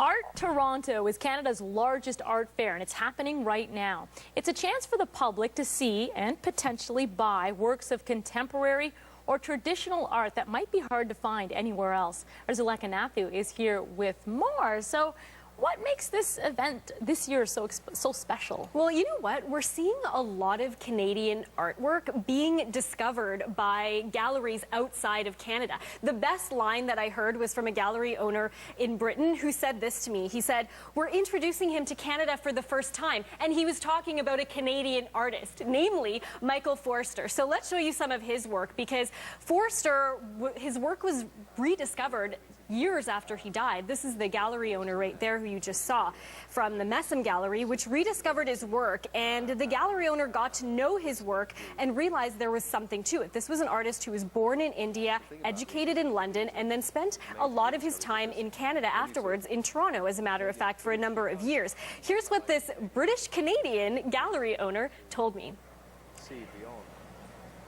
Art Toronto is Canada's largest art fair, and it's happening right now. It's a chance for the public to see and potentially buy works of contemporary or traditional art that might be hard to find anywhere else. Our Zuleka Nathu is here with more. So what makes this event this year so special? Well, you know what? We're seeing a lot of Canadian artwork being discovered by galleries outside of Canada. The best line that I heard was from a gallery owner in Britain who said this to me. He said, "We're introducing him to Canada for the first time." And he was talking about a Canadian artist, namely Michael Forster. So let's show you some of his work, because Forster, his work was rediscovered years after he died. This is the gallery owner right there who you just saw from the Messam Gallery, which rediscovered his work, and the gallery owner got to know his work and realized there was something to it. This was an artist who was born in India, educated in London, and then spent a lot of his time in Canada afterwards, in Toronto, as a matter of fact, for a number of years. Here's what this British-Canadian gallery owner told me.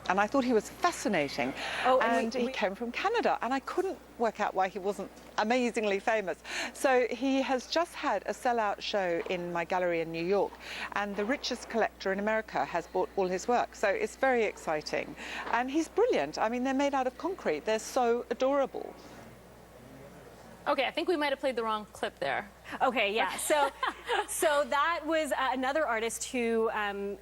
And I thought he was fascinating. Oh, and he came from Canada, and I couldn't work out why he wasn't amazingly famous. So he has just had a sellout show in my gallery in New York, and the richest collector in America has bought all his work. So it's very exciting. And he's brilliant. I mean, they're made out of concrete. They're so adorable. Okay, I think we might have played the wrong clip there. Okay, yeah. So that was another artist who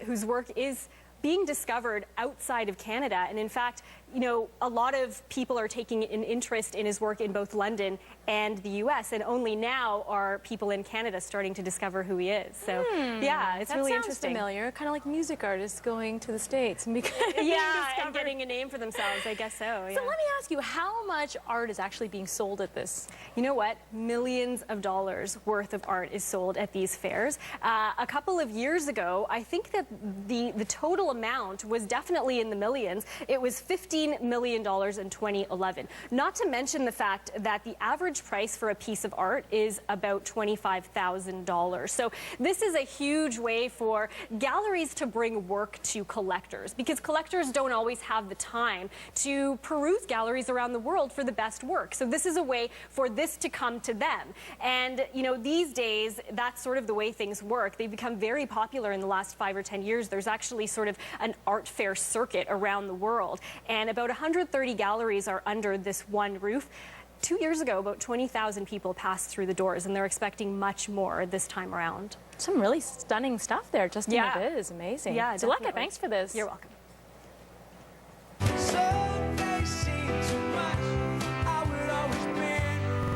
whose work is being discovered outside of Canada. And in fact, you know, a lot of people are taking an interest in his work in both London and the US, and only now are people in Canada starting to discover who he is. So yeah, it's really interesting. That sounds familiar, kind of like music artists going to the States and and getting a name for themselves, I guess so. Yeah. So let me ask you, how much art is actually being sold at this? You know what? Millions of dollars worth of art is sold at these fairs. A couple of years ago, I think that the total amount was definitely in the millions. It was $15 million in 2011. Not to mention the fact that the average price for a piece of art is about $25,000. So this is a huge way for galleries to bring work to collectors, because collectors don't always have the time to peruse galleries around the world for the best work. So this is a way for this to come to them. And, you know, these days, that's sort of the way things work. They've become very popular in the last 5 or 10 years. There's actually sort of an art fair circuit around the world, and about 130 galleries are under this one roof. 2 years ago, about 20,000 people passed through the doors, and they're expecting much more this time around. Some really stunning stuff there, just in the biz. Amazing. Yeah, Zuleka, thanks for this. You're welcome.